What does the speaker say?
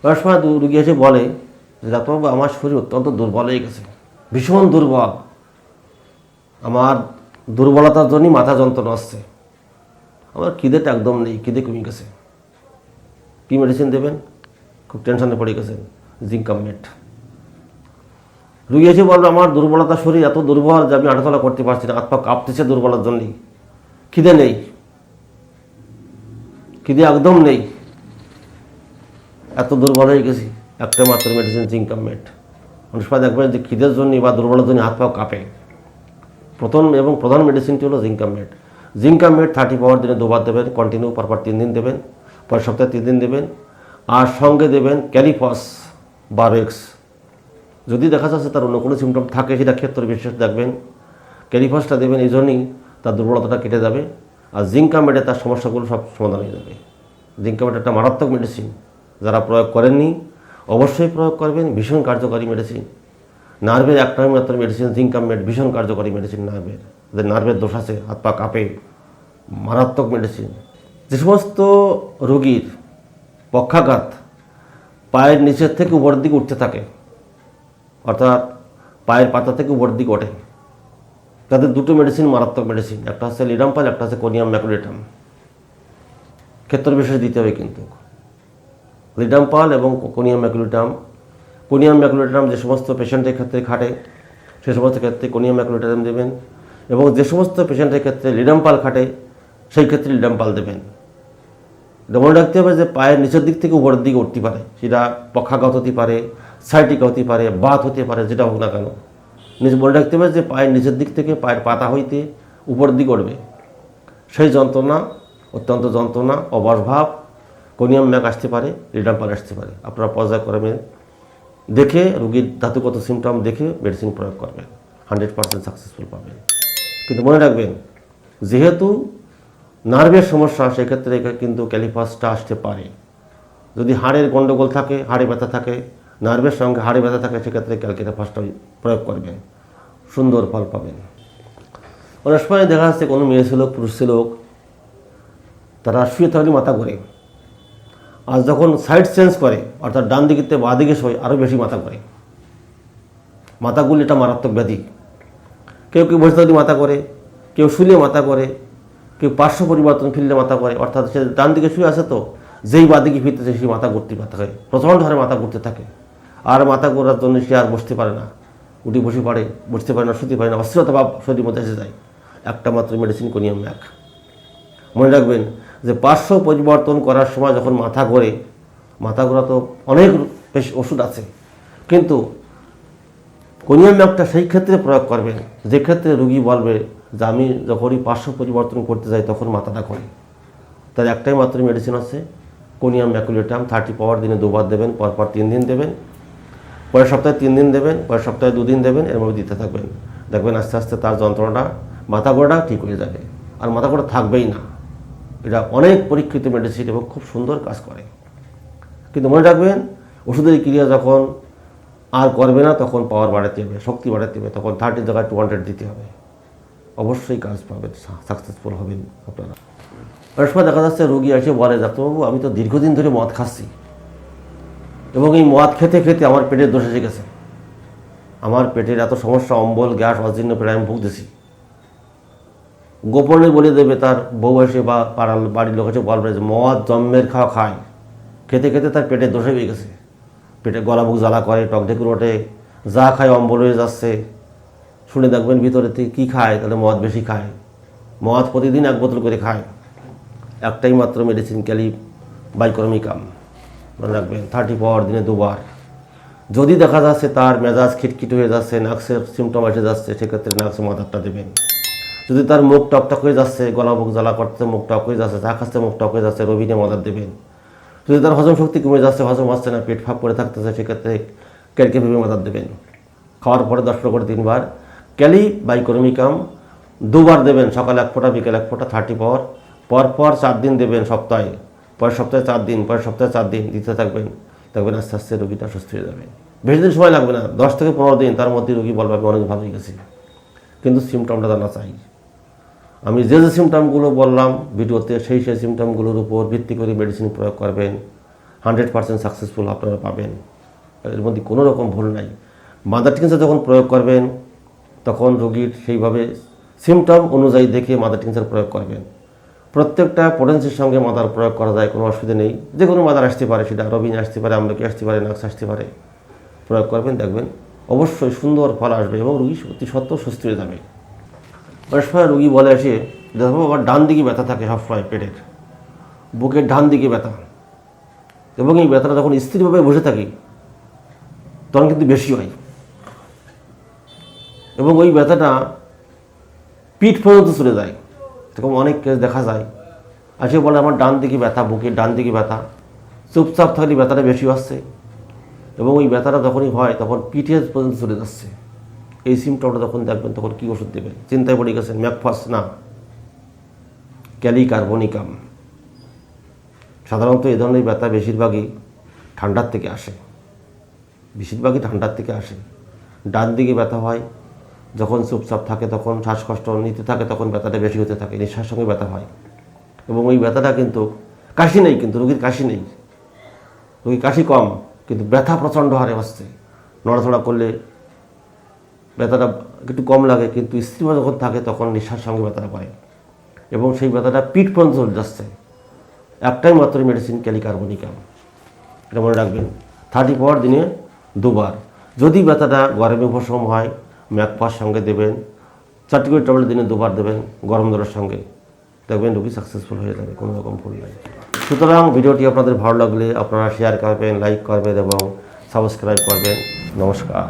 অনেক সময় রুগী এসে বলে যে ডাক্তারবাবু আমার শরীর অত্যন্ত দুর্বল হয়ে গেছে, ভীষণ দুর্বল, আমার দুর্বলতার জন্যই মাথা যন্ত্রণা আসছে, আমার খিদেটা একদম নেই, খিদে কমে গেছে, কী মেডিসিন দেবেন? খুব টেনশনে পড়ে গেছেন, জিঙ্কামেট। রুগী এসে বলবে আমার দুর্বলতা, শরীর এত দুর্বল যে আমি হাঁটাচলা করতে পারছি না, হাত পা কাঁপতেছে দুর্বলার জন্যই, খিদে নেই, খিদে একদম নেই, এত দুর্বল হয়ে গেছি, একটা মাত্র মেডিসিন জিঙ্কামেট। অনেক সময় দেখবেন যে খিদের জন্য বা দুর্বলের জন্য হাত পা কাঁপে, প্রধান মেডিসিনটি হলো জিঙ্কামেট। জিঙ্কামেট 30 পাওয়ার দিনে 2 বার দেবেন, কন্টিনিউ পরপর 3 দিন দেবেন, পরের সপ্তাহে 3 দিন দেবেন, আর সঙ্গে দেবেন ক্যালিফস বা রেক্স। যদি দেখা যাচ্ছে তার অন্য কোনো সিমটম থাকে সেটা ক্ষেত্রে বিশেষ দেখবেন, ক্যালিফসটা দেবেন, এই জন্যই তার দুর্বলতাটা কেটে যাবে, আর জিঙ্কামেটে তার সমস্যাগুলো সব সমাধান হয়ে যাবে। জিঙ্কামেট একটা মারাত্মক মেডিসিন, যারা প্রয়োগ করেননি অবশ্যই প্রয়োগ করবেন, ভীষণ কার্যকারী মেডিসিন। নার্ভের একটা মাত্র মেডিসিন জিঙ্কামেট, ভীষণ কার্যকারী মেডিসিন নার্ভের, যাদের নার্ভের দোষ আছে, হাত পা কাঁপে, মারাত্মক মেডিসিন। যে সমস্ত রোগীর পক্ষাঘাত পায়ের নিচের থেকে উপরের দিকে উঠতে থাকে, অর্থাৎ পায়ের পাতা থেকে উপরের দিকে ওঠে, তাদের দুটো মেডিসিন মারাত্মক মেডিসিন, একটা হচ্ছে লিডাম্পাল, একটা হচ্ছে কোনিয়াম ম্যাকুলেটাম। ক্ষেত্র বিশেষ দিতে হবে কিন্তু, লিডাম্পাল এবং কোনিয়াম ম্যাকুলেটাম। কোনিয়াম ম্যাকুলেটাম যে সমস্ত পেশেন্টের ক্ষেত্রে খাটে সে সমস্ত ক্ষেত্রে কোনিয়াম ম্যাকুলেটাম দেবেন, এবং যে সমস্ত পেশেন্টের ক্ষেত্রে লিডাম্পাল খাটে সেই ক্ষেত্রে লিডাম্পাল দেবেন। মনে রাখতে হবে যে পায়ের নিচের দিক থেকে উপরের দিকে উঠতে পারে, সেটা পক্ষাঘাত হতে পারে, সাইটিকা হতে পারে, বাত হতে পারে, যেটা হোক না কেন, মনে রাখতে হবে যে পায়ের নিচের দিক থেকে পায়ের পাতা হইতে উপরের দিকে উঠবে, সেই যন্ত্রণা, অত্যন্ত যন্ত্রণা, অবসভাব, কোনিয়াম ম্যাক আসতে পারে, লিডাম্পাল আসতে পারে। আপনারা পর্যায়ক্রমে দেখে রোগীর ধাতুগত সিমটম দেখে মেডিসিন প্রয়োগ করবেন, 100% সাকসেসফুল পাবেন। কিন্তু মনে রাখবেন, যেহেতু নার্ভের সমস্যা, সেক্ষেত্রে কিন্তু ক্যালিফাসটা আসতে পারে। যদি হাড়ের গণ্ডগোল থাকে, হাড়ে ব্যথা থাকে, নার্ভের সঙ্গে হাড়ে ব্যথা থাকে, সেক্ষেত্রে ক্যালিফাসটা প্রয়োগ করবেন, সুন্দর ফল পাবেন। অনেক সময় দেখা যাচ্ছে কোনো মেয়ে ছিল, পুরুষ ছিল, তারা শুয়ে থাকলে মাথা ঘোরে, আর যখন সাইড চেঞ্জ করে, অর্থাৎ ডান দিকে বাঁ দিকে শোয়, আরও বেশি মাথা ঘোরে। মাথাগুলি এটা মারাত্মক ব্যাধি। কেউ কেউ বসে থাকলে মাথা করে, কেউ শুলে মাথা করে, কেউ পার্শ্ব পরিবর্তন ফিরলে মাথা করে, অর্থাৎ সে ডান দিকে শুয়ে আছে তো যেই বাঁ দিকে ফিরতেছে সেই মাথা ঘুরতে থাকে, প্রচণ্ড হারে মাথা ঘুরতে থাকে, আর মাথা ঘোরার জন্য সে আর বসতে পারে না, উঠে বসে পারে, বসতে পারে না, শুতে পারে না, অস্থিরতা ভাব শরীরের মধ্যে এসে যায়। একটা মাত্র মেডিসিন কোনিয়াম ম্যাক। মনে রাখবেন যে পার্শ্ব পরিবর্তন করার সময় যখন মাথা ঘোরে, মাথা ঘোরা তো অনেক বেশি ওষুধ আছে, কিন্তু কোনিয়াম ম্যাকটা সেই ক্ষেত্রে প্রয়োগ করবেন যে ক্ষেত্রে রুগী বলবে যে আমি যখনই পার্শ্ব পরিবর্তন করতে যাই তখন মাথাটা ঘোরে। তার একটাই মাত্র মেডিসিন আছে কোনিয়াম ম্যাকুলেটাম, 30 পাওয়ার দিনে 2 বার দেবেন, পরপর 3 দিন দেবেন, পরের সপ্তাহে 3 দিন দেবেন, পরের সপ্তাহে 2 দিন দেবেন, এরভাবে দিতে থাকবেন। দেখবেন আস্তে আস্তে তার যন্ত্রণাটা, মাথা ঘোরাটা ঠিক হয়ে যাবে, আর মাথা ঘোরা থাকবেই না। এটা অনেক পরীক্ষিত মেডিসিন এবং খুব সুন্দর কাজ করে। কিন্তু মনে রাখবেন, ওষুধের ক্রিয়া যখন আর করবে না তখন পাওয়ার বাড়াতে হবে, শক্তি বাড়াতে হবে, তখন 30 জায়গায় 200 দিতে হবে, অবশ্যই কাজ পাবেন, সাকসেসফুল হবেন আপনারা। অনেক সময় দেখা যাচ্ছে রোগী এসে বলে ডাক্তারবাবু আমি তো দীর্ঘদিন ধরে মদ খাচ্ছি, এবং এই মদ খেতে খেতে আমার পেটের দোষ এসে গেছে, আমার পেটের এত সমস্যা, অম্বল, গ্যাস, অজীর্ণ পেটে আমি ভুগতেছি। গোপনে বলে দেবে তার বউ এসে বা পাড়ার বাড়ির লোক এসে বলবে যে মদ জন্মের খাওয়া খায়, খেতে খেতে তার পেটের দোষে হয়ে গেছে, পেটে গলা বুক জ্বালা করে, টক ঢেকুর ওঠে, যা খায় অম্বল হয়ে যাচ্ছে। শুনে দেখবেন ভিতরে থেকে কী খায়, তাহলে মদ বেশি খায়, মদ প্রতিদিন 1 বোতল করে খায়। একটাই মাত্র মেডিসিন বাইকর্মিকাম, মনে রাখবেন 30 পাওয়ার দিনে 2 বার। যদি দেখা যাচ্ছে তার মেজাজ খিটখিট হয়ে যাচ্ছে, নাক্সের সিমটম এসে যাচ্ছে, সেক্ষেত্রে নাক্সে মাথাটা দেবেন। যদি তার মুখ টকটক হয়ে যাচ্ছে, গলা বুক জ্বালা করতে মুখ টক হয়ে যাচ্ছে, চা খাচ্ছে মুখ টক হয়ে যাচ্ছে, রবিনে মাদার দেবেন। যদি তার হজম শক্তি কমে যাচ্ছে, হজম হচ্ছে না, পেট ফাঁক করে থাকতেছে, সেক্ষেত্রে ক্যালকে মাদার দেবেন। খাওয়ার পরে 10 করে 3 বার বাইকর্মিকাম 2 বার দেবেন, সকাল 1 ফোঁটা, বিকেল 1 ফোঁটা, 30 পাওয়ার, পরপর 4 দিন দেবেন সপ্তাহে, পরের সপ্তাহে 4 দিন, পরের সপ্তাহে 4 দিন দিতে থাকবেন। দেখবেন আস্তে আস্তে রোগীটা সুস্থ হয়ে যাবে। বেশি দিন সময় লাগবে না, 10 থেকে 15 দিন, তার মধ্যে রোগী বলবে আমি অনেক ভালো হয়ে গেছি। কিন্তু সিমটমটা জানা চাই। আমি যে সিমটমগুলো বললাম ভিডিওতে, সেই সিমটমগুলোর উপর ভিত্তি করে মেডিসিন প্রয়োগ করবেন, 100% সাকসেসফুল আপনারা পাবেন, এর মধ্যে কোনো রকম ভুল নাই। মাদার টিনচার যখন প্রয়োগ করবেন তখন রোগীর সেইভাবে সিমটম অনুযায়ী দেখে মাদার টিনচার প্রয়োগ করবেন। প্রত্যেকটা পোটেন্সির সঙ্গে মাদার প্রয়োগ করা যায়, কোনো অসুবিধা নেই। যে কোনো মাদার আসতে পারে, সেটা রবিন আসতে পারে, আমলকি আসতে পারে, নাক্স আসতে পারে, প্রয়োগ করবেন, দেখবেন অবশ্যই সুন্দর ফল আসবে এবং রোগী অতি সত্ত্বর সুস্থ হয়ে যাবে। অনেক সময় রোগী বলে আসে, দেখো আবার ডান দিকে ব্যথা থাকে সবসময়, পেটের বুকের ডান দিকে ব্যথা, এবং এই ব্যথাটা যখন স্থিরভাবে বসে থাকি তখন কিন্তু বেশি হয়, এবং ওই ব্যথাটা পিঠ পর্যন্ত চলে যায়। এরকম অনেক কেস দেখা যায়, আসে বলে আমার ডান দিকে ব্যথা, বুকের ডান দিকে ব্যথা, চুপচাপ থাকলে ব্যথাটা বেশি হচ্ছে, এবং ওই ব্যথাটা যখনই হয় তখন পিঠে পর্যন্ত চলে যাচ্ছে। এই সিমটমটা যখন দেখবেন তখন কী ওষুধ দেবেন, চিন্তায় পড়ে গেছেন, ম্যাকফাস না ক্যালিকার্বনিকাম। সাধারণত এই ধরনের ব্যথা বেশিরভাগই ঠান্ডার থেকে আসে, ডান দিকে ব্যথা হয় যখন চুপচাপ থাকে, তখন শ্বাসকষ্ট নিতে থাকে, তখন ব্যথাটা বেশি হতে থাকে, নিঃশ্বাসের সঙ্গে ব্যথা হয়। এবং ওই ব্যথাটা কিন্তু কাশি নেই, কিন্তু রোগীর কাশি নেই, রোগীর কাশি কম, কিন্তু ব্যথা প্রচণ্ড হারে হচ্ছে। নড়াচড়া করলে ব্যথাটা একটু কম লাগে, কিন্তু স্থির যখন থাকে তখন নিঃশ্বাসের সঙ্গে ব্যথাটা পায়, এবং সেই ব্যথাটা পিঠ পর্যন্ত চলে যাচ্ছে। একটাই মাত্র মেডিসিন, ক্যালিকার্বনিকাম। এটা মনে রাখবেন, 34 দিনে 2 বার। যদি ব্যথাটা গরমে উপশম হয়, ম্যাকফাস সঙ্গে দেবেন, 4টি করে ট্যাবলেট দিনে 2 বার দেবেন গরম জলের সঙ্গে, দেখবেন রোগী সাকসেসফুল হয়ে যাবে, কোনো রকম ভুল নাই। সুতরাং ভিডিওটি আপনাদের ভালো লাগলে আপনারা শেয়ার করবেন, লাইক করবেন এবং সাবস্ক্রাইব করবেন। নমস্কার।